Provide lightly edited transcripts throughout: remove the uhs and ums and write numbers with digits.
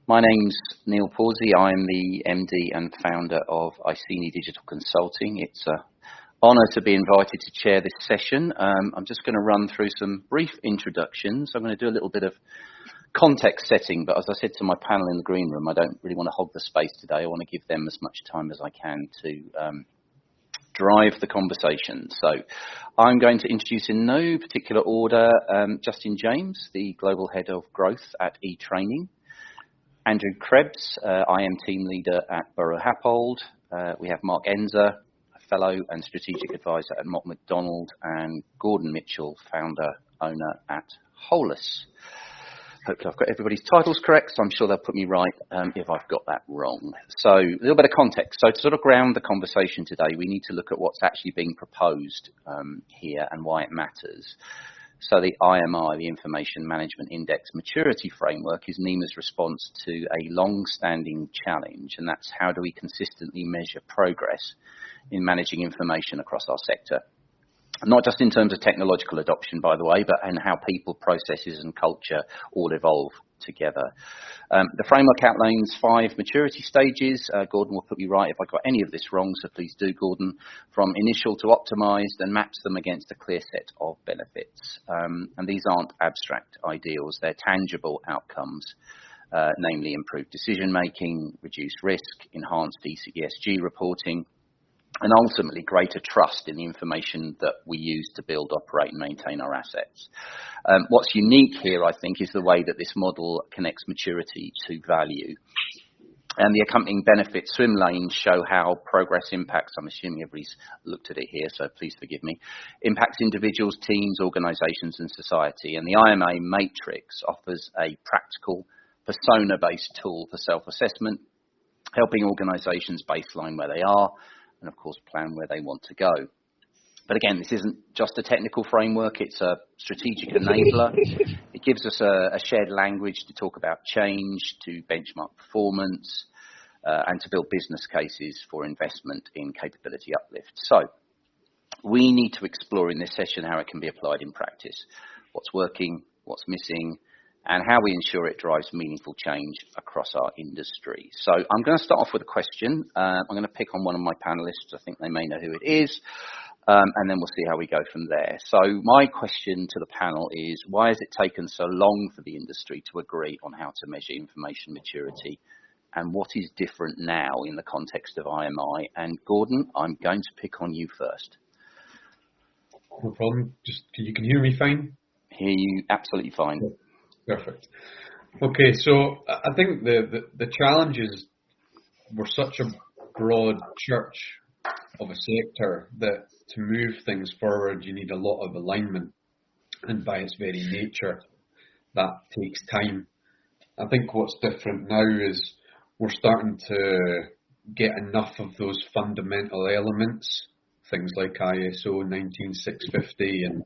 My name's Neill Pawsey. I'm the MD and founder of Iceni Digital Consulting. It's an honour to be invited to chair this session. I'm just going to run through some brief introductions. I'm going to do a little bit of context setting, but as I said to my panel in the green room, I don't really want to hog the space today. I want to give them as much time as I can to drive the conversation. So I'm going to introduce in no particular order Justin James, the Global Head of Growth at eTraining. Andrew Krebs, I am Team Leader at Buro Happold. We have Mark Enzer, a Fellow and Strategic Advisor at Mott MacDonald, and Gordon Mitchell, Founder, Owner at WHOLUS. Hopefully I've got everybody's titles correct, so I'm sure they'll put me right if I've got that wrong. So a little bit of context. So to sort of ground the conversation today, we need to look at what's actually being proposed here and why it matters. So the IMI, the Information Management Index Maturity Framework, is NIMA's response to a long-standing challenge, and that's how do we consistently measure progress in managing information across our sector. Not just in terms of technological adoption, by the way, but in how people, processes and culture all evolve together. The framework outlines 5 maturity stages. Gordon will put me right if I got any of this wrong, so please do, Gordon. From initial to optimised, and maps them against a clear set of benefits. And these aren't abstract ideals, they're tangible outcomes, namely improved decision making, reduced risk, enhanced ESG reporting, and ultimately greater trust in the information that we use to build, operate and maintain our assets. What's unique here, I think, is the way that this model connects maturity to value. And the accompanying benefit swim lanes show how progress impacts, I'm assuming everybody's looked at it here, so please forgive me, impacts individuals, teams, organisations and society. And the IMA matrix offers a practical, persona-based tool for self-assessment, helping organisations baseline where they are, and of course plan where they want to go. But again, this isn't just a technical framework, it's a strategic enabler. It gives us a shared language to talk about change, to benchmark performance, and to build business cases for investment in capability uplift. So we need to explore in this session how it can be applied in practice, what's working, what's missing, and how we ensure it drives meaningful change across our industry. So I'm going to start off with a question. I'm going to pick on one of my panelists. I think they may know who it is. And then we'll see how we go from there. So my question to the panel is, why has it taken so long for the industry to agree on how to measure information maturity? And what is different now in the context of IMI? And Gordon, I'm going to pick on you first. No problem. Just you can hear me fine? Hear you absolutely fine. Perfect. Okay, so I think the challenge is we're such a broad church of a sector that to move things forward you need a lot of alignment, and by its very nature that takes time. I think what's different now is we're starting to get enough of those fundamental elements, things like ISO 19650 and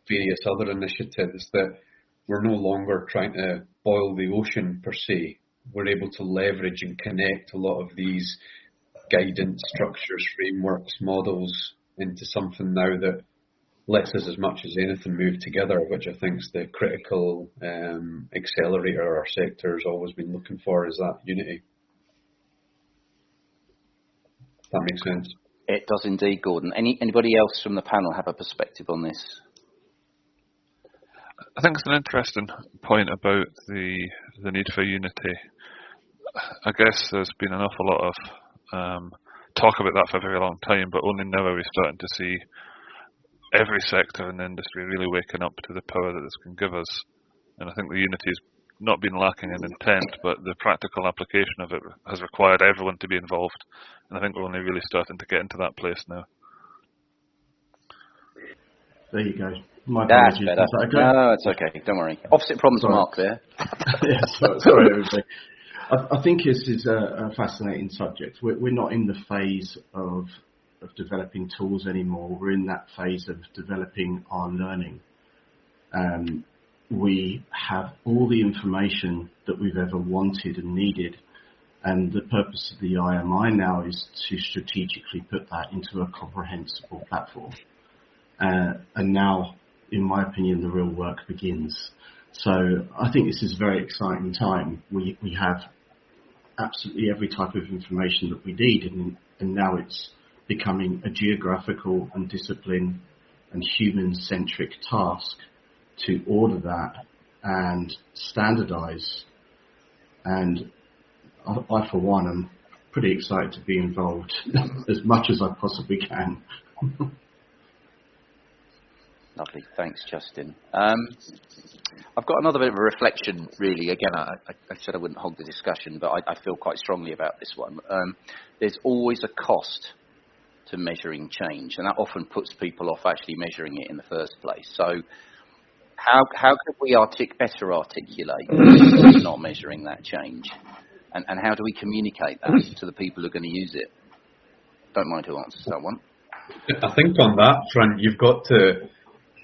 various other initiatives, that we're no longer trying to boil the ocean per se. We're able to leverage and connect a lot of these guidance structures, frameworks, models into something now that lets us as much as anything move together, which I think is the critical accelerator our sector has always been looking for, is that unity. If that makes sense. It does indeed, Gordon. Anybody else from the panel have a perspective on this? I think it's an interesting point about the need for unity. I guess there's been an awful lot of talk about that for a very long time, but only now are we starting to see every sector in the industry really waking up to the power that this can give us. And I think the unity has not been lacking in intent, but the practical application of it has required everyone to be involved. And I think we're only really starting to get into that place now. There you go. My That's apologies. better. Is that okay? No, it's okay. Don't worry. Opposite problems, Mark, there. Yeah, sorry, everybody. I think this is a fascinating subject. We're not in the phase of developing tools anymore. We're in that phase of developing our learning. We have all the information that we've ever wanted and needed. And the purpose of the IMI now is to strategically put that into a comprehensible platform. And now, in my opinion, the real work begins. So I think this is a very exciting time. We have absolutely every type of information that we need, and now it's becoming a geographical and discipline and human-centric task to order that and standardize. And I for one, am pretty excited to be involved as much as I possibly can. Lovely, thanks, Justin. I've got another bit of a reflection, really. Again, I said I wouldn't hog the discussion, but I feel quite strongly about this one. There's always a cost to measuring change, and that often puts people off actually measuring it in the first place. So how could we better articulate not measuring that change? And how do we communicate that to the people who are going to use it? Don't mind who answers that one. I think on that front, you've got to...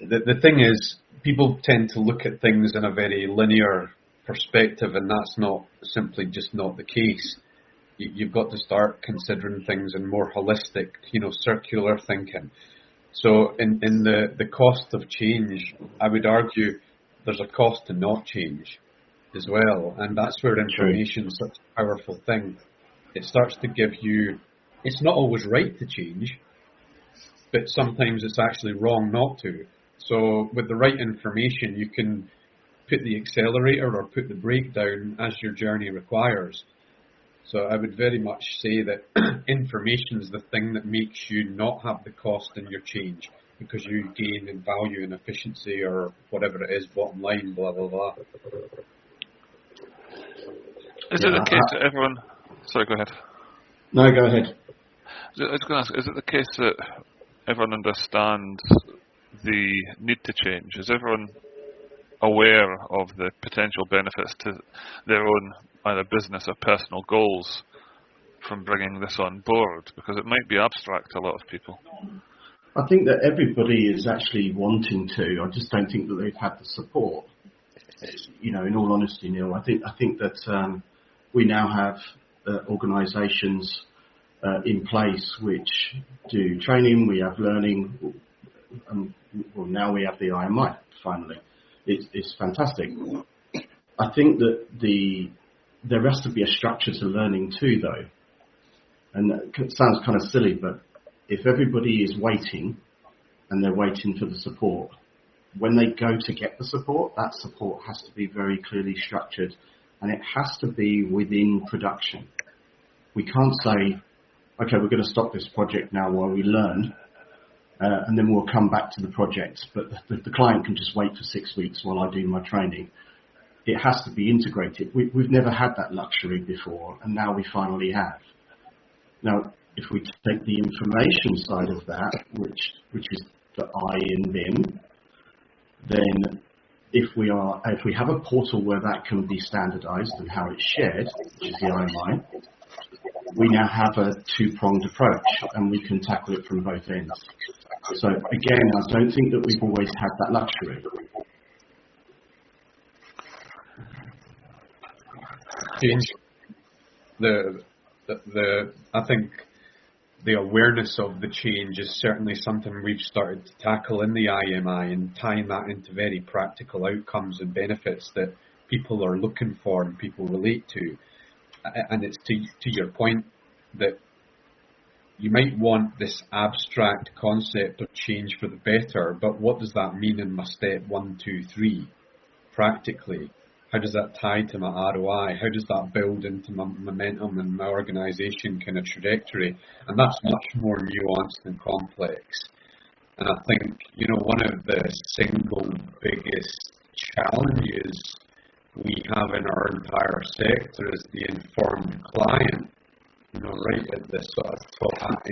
The thing is, people tend to look at things in a very linear perspective, and that's not simply just not the case. You've got to start considering things in more holistic, circular thinking. So in the cost of change, I would argue there's a cost to not change as well, and that's where information is such a powerful thing. It starts to give you, it's not always right to change, but sometimes it's actually wrong not to. So with the right information, you can put the accelerator or put the brake down as your journey requires. So I would very much say that information is the thing that makes you not have the cost in your change, because you gain in value and efficiency, or whatever it is, bottom line, blah, blah, blah. Is it the case that everyone... Sorry, go ahead. No, go ahead. I was going to ask, is it the case that everyone understands the need to change? Is everyone aware of the potential benefits to their own either business or personal goals from bringing this on board? Because it might be abstract to a lot of people. I think that everybody is actually wanting to. I just don't think that they've had the support. In all honesty, Neil, I think that we now have organisations in place which do training. We have learning. Well, now we have the IMI. Finally, it's fantastic. I think that there has to be a structure to learning too, though. And it sounds kind of silly, but if everybody is waiting and they're waiting for the support, when they go to get the support, that support has to be very clearly structured, and it has to be within production. We can't say, okay, we're going to stop this project now while we learn, and then we'll come back to the project, but the client can just wait for 6 weeks while I do my training. It has to be integrated. We've never had that luxury before, and now we finally have. Now, if we take the information side of that, which is the I in BIM, then if we have a portal where that can be standardized and how it's shared, which is the IMI, we now have a two-pronged approach, and we can tackle it from both ends. So again, I don't think that we've always had that luxury. I think the awareness of the change is certainly something we've started to tackle in the IMI, and tying that into very practical outcomes and benefits that people are looking for and people relate to. And it's to your point that you might want this abstract concept of change for the better, but what does that mean in my step 1, 2, 3 practically? How does that tie to my ROI? How does that build into my momentum and my organisation kind of trajectory? And that's much more nuanced and complex. And I think, one of the single biggest challenges we have in our entire sector is the informed client, right at the sort of top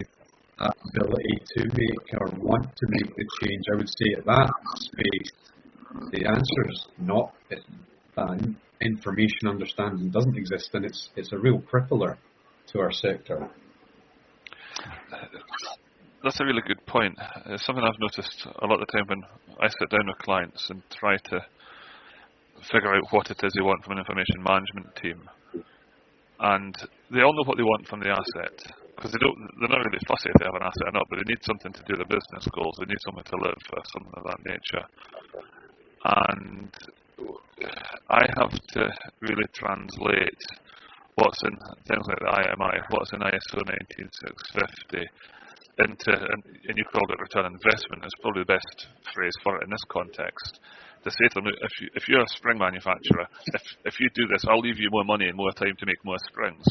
ability to make or want to make the change. I would say at that space, the answer is not. That information understanding doesn't exist, and it's a real crippler to our sector. That's a really good point. It's something I've noticed a lot of the time when I sit down with clients and try to figure out what it is they want from an information management team. And they all know what they want from the asset, because they're not really fussy if they have an asset or not, but they need something to do their business goals. They need something to live for, something of that nature. And I have to really translate what's in things like the IMI, what's in ISO 19650, and you called it return on investment, is probably the best phrase for it in this context. To say to them, if you're a spring manufacturer, if you do this, I'll leave you more money and more time to make more springs.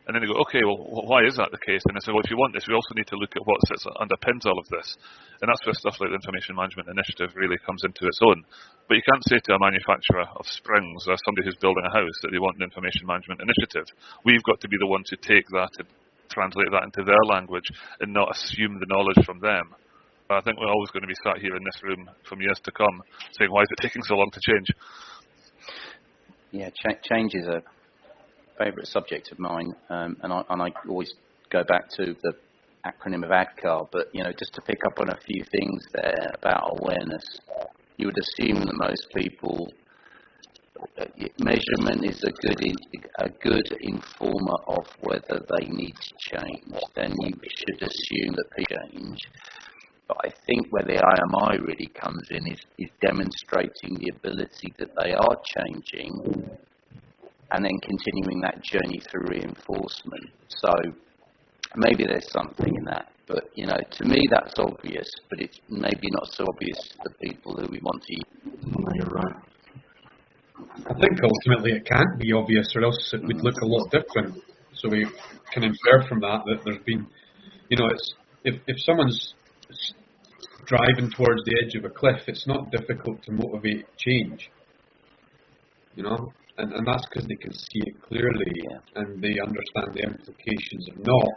And then they go, okay, well, why is that the case? And I say, well, if you want this, we also need to look at what sits underpins all of this. And that's where stuff like the Information Management Initiative really comes into its own. But you can't say to a manufacturer of springs or somebody who's building a house that they want an Information Management Initiative. We've got to be the ones who take that and translate that into their language and not assume the knowledge from them. But I think we're always going to be sat here in this room from years to come saying, why is it taking so long to change? Yeah, change is a favourite subject of mine, and I always go back to the acronym of ADCAR, but just to pick up on a few things there about awareness, you would assume that most people, measurement is a good informer of whether they need to change. Then you should assume that people change. But I think where the IMI really comes in is demonstrating the ability that they are changing, and then continuing that journey through reinforcement. So maybe there's something in that. But, to me that's obvious, but it's maybe not so obvious to the people who we want to use. You're right. I think ultimately it can't be obvious, or else it would look a lot different. So we can infer from that there's been, it's if someone's driving towards the edge of a cliff, it's not difficult to motivate change, and that's because they can see it clearly, and they understand the implications of not.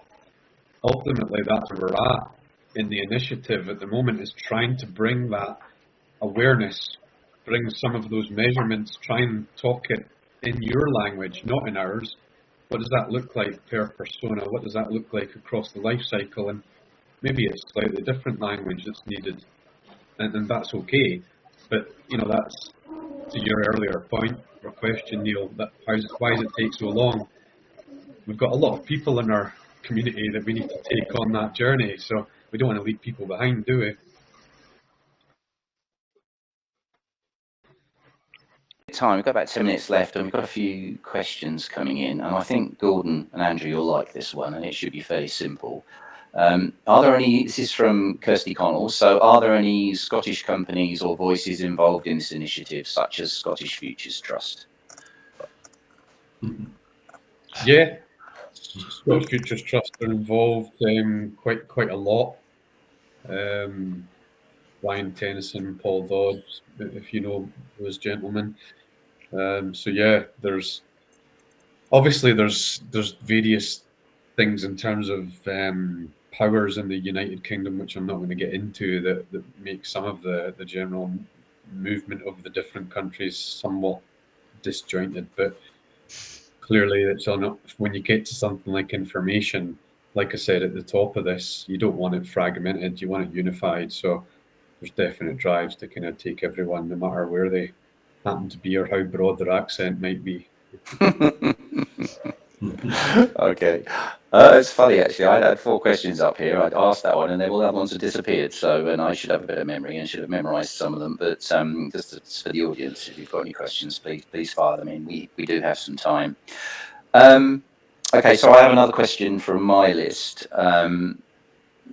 Ultimately, that's where we're at in the initiative at the moment, is trying to bring that awareness, bring some of those measurements, try and talk it in your language, not in ours. What does that look like per persona? What does that look like across the life cycle? And maybe it's slightly different language that's needed, and that's okay. But, that's to your earlier point or question, Neil, that why does it take so long? We've got a lot of people in our community that we need to take on that journey, so we don't want to leave people behind, do we? Time. We've got about 10 minutes left, and we've got a few questions coming in, and I think Gordon and Andrew, you'll like this one, and it should be fairly simple. Are there any, this is from Kirsty Connell, so are there any Scottish companies or voices involved in this initiative, such as Scottish Futures Trust? Yeah, Scottish Futures Trust are involved quite a lot. Ryan Tennyson, Paul Dodds, if you know those gentlemen. So yeah, there's various things in terms of powers in the United Kingdom, which I'm not going to get into, that make some of the general movement of the different countries somewhat disjointed. But clearly, it's when you get to something like information, like I said at the top of this, you don't want it fragmented, you want it unified. So there's definite drives to kind of take everyone, no matter where they happen to be or how broad their accent might be. Okay. It's funny, actually. I had 4 questions up here. I'd asked that one, and all the other ones had disappeared. And I should have a bit of memory and should have memorised some of them. But just for the audience, if you've got any questions, please fire them in. We do have some time. Okay, so I have another question from my list.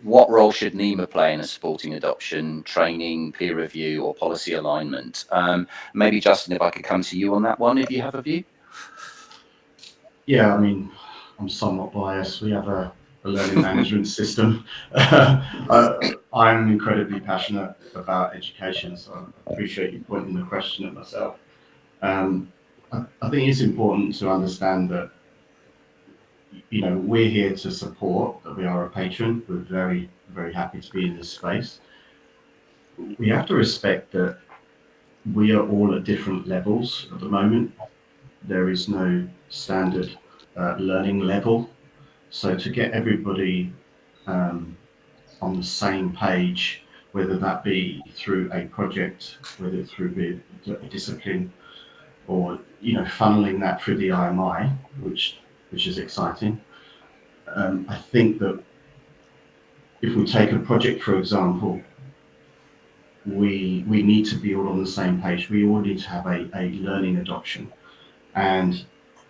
What role should NEMA play in a supporting adoption, training, peer review, or policy alignment? Maybe, Justin, if I could come to you on that one, if you have a view. Yeah, I mean, I'm somewhat biased. We have a learning management system. I'm incredibly passionate about education, so I appreciate you pointing the question at myself. I think it's important to understand that, we're here to support, that we are a patron. We're very, very happy to be in this space. We have to respect that we are all at different levels at the moment. There is no standard learning level. So to get everybody on the same page, whether that be through a project, whether through a discipline, or funneling that through the IMI, which is exciting. I think that if we take a project, for example, we need to be all on the same page. We all need to have a learning adoption. And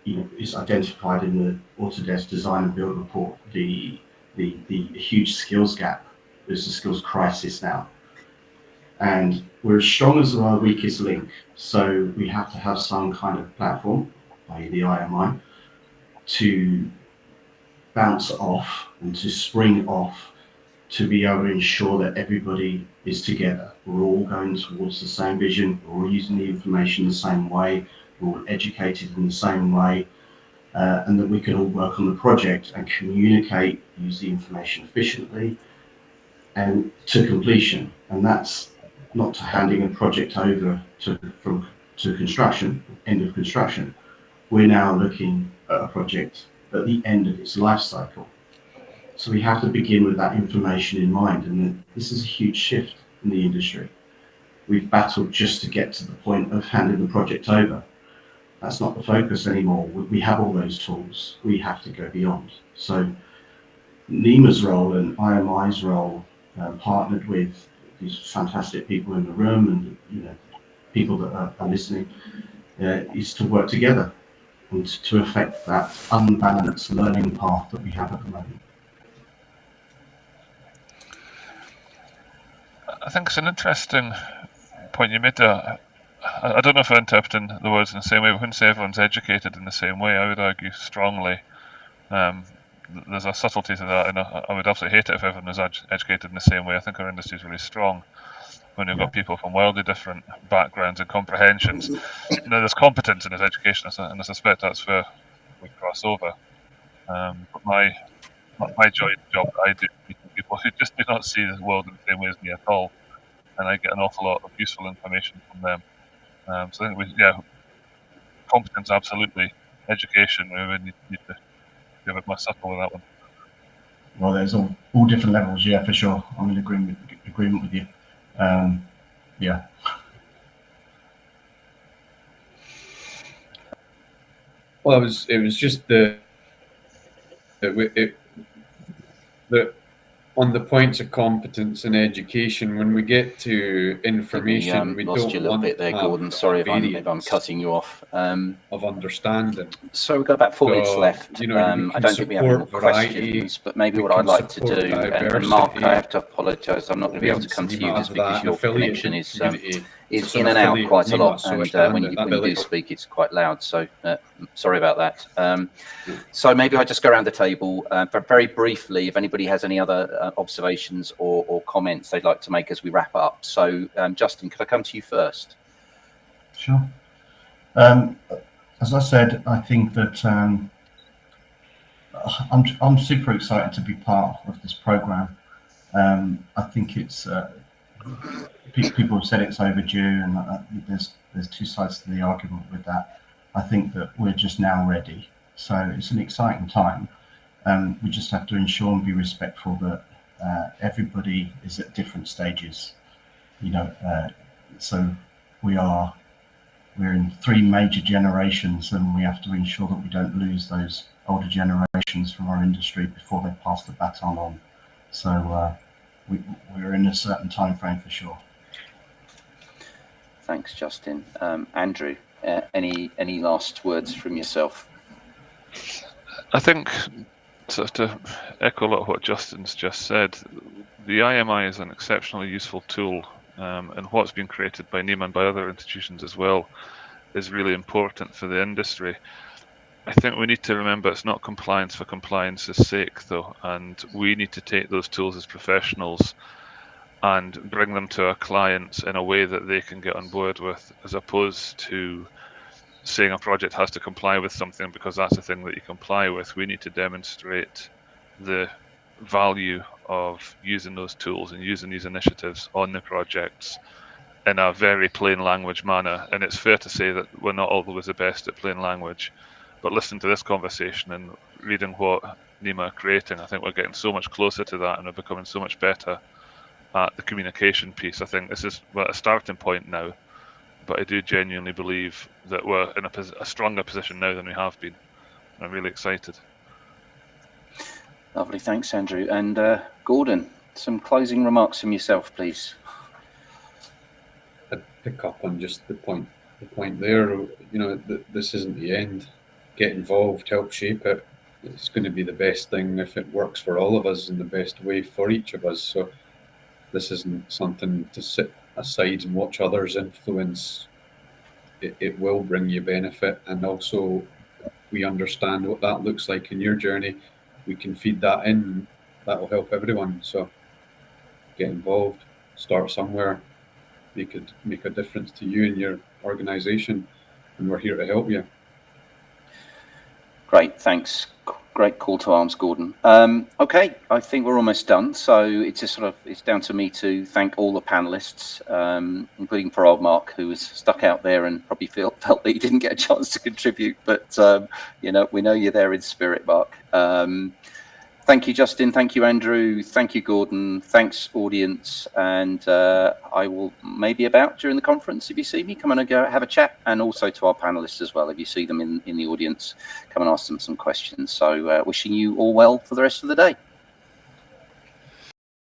is identified in the Autodesk Design and Build report, the huge skills gap. There's a skills crisis now. And we're as strong as our weakest link. So we have to have some kind of platform, i.e. the IMI, to bounce off and to spring off, to be able to ensure that everybody is together. We're all going towards the same vision. We're all using the information the same way. We're all educated in the same way. And that we can all work on the project and communicate, use the information efficiently and to completion. And that's not to handing a project over to construction, end of construction. We're now looking at a project at the end of its life cycle. So we have to begin with that information in mind, and this is a huge shift in the industry. We've battled just to get to the point of handing the project over. That's not the focus anymore. We have all those tools. We have to go beyond. So NEMA's role and IMI's role, partnered with these fantastic people in the room and people that are listening, is to work together and to affect that unbalanced learning path that we have at the moment. I think it's an interesting point you made there. I don't know if I'm interpreting the words in the same way, but when you say everyone's educated in the same way, I would argue strongly there's a subtlety to that, and I would absolutely hate it if everyone was educated in the same way. I think our industry is really strong when you've got people from wildly different backgrounds and comprehensions. There's competence in his education, and I suspect that's where we cross over. But my joy in the job that I do is meeting people who just do not see the world in the same way as me at all, and I get an awful lot of useful information from them. So I think competence absolutely. Education, we really need to be a bit more subtle with that one. Well, there's all different levels, yeah, for sure. I'm in agreement with you. Yeah. Well, it was just the on the points of competence and education, when we get to information, we lost don't you a little want bit there, Gordon. Sorry if I'm cutting you off. Of understanding. So we've got about 4 minutes left. I don't think we have any more questions, but maybe what I'd like to do, and Mark, I have to apologise, I'm not going to be able to come to you just because your connection is in and out quite a lot, and when you do speak, it's quite loud. So sorry about that. So maybe I just go around the table, but very briefly, if anybody has any other observations or comments they'd like to make as we wrap up. So Justin, could I come to you first? Sure. As I said, I think that I'm super excited to be part of this program. I think it's people have said it's overdue, and there's two sides to the argument with that. I think that we're just now ready, so it's an exciting time. We just have to ensure and be respectful that everybody is at different stages. So we're in 3 major generations, and we have to ensure that we don't lose those older generations from our industry before they pass the baton on. So we're in a certain time frame for sure. Thanks, Justin. Andrew, any last words from yourself? I think, to echo a lot of what Justin's just said, the IMI is an exceptionally useful tool, and what's been created by NEMA and by other institutions as well is really important for the industry. I think we need to remember it's not compliance for compliance's sake, though, and we need to take those tools as professionals and bring them to our clients in a way that they can get on board with, as opposed to saying a project has to comply with something because that's the thing that you comply with. We need to demonstrate the value of using those tools and using these initiatives on the projects in a very plain language manner. And it's fair to say that we're not always the best at plain language, but listening to this conversation and reading what NEMA are creating, I think we're getting so much closer to that, and we're becoming so much better at the communication piece. I think this is a starting point now, but I do genuinely believe that we're in a stronger position now than we have been. I'm really excited. Lovely, thanks, Andrew. And Gordon, some closing remarks from yourself, please. I'd pick up on just the point there. This isn't the end. get involved, help shape it. It's going to be the best thing if it works for all of us in the best way for each of us. So this isn't something to sit aside and watch others influence. It will bring you benefit, and also we understand what that looks like in your journey. We can feed that in. That will help everyone. So get involved, start somewhere, make a difference to you and your organisation, and we're here to help you. Great, thanks. Great call to arms, Gordon. Okay, I think we're almost done. So it's down to me to thank all the panelists, including poor old Mark, who was stuck out there and probably felt that he didn't get a chance to contribute. But we know you're there in spirit, Mark. Thank you, Justin. Thank you, Andrew. Thank you, Gordon. Thanks, audience. And I will maybe about during the conference. If you see me, come and go have a chat. And also to our panelists as well. If you see them in the audience, come and ask them some questions. So wishing you all well for the rest of the day.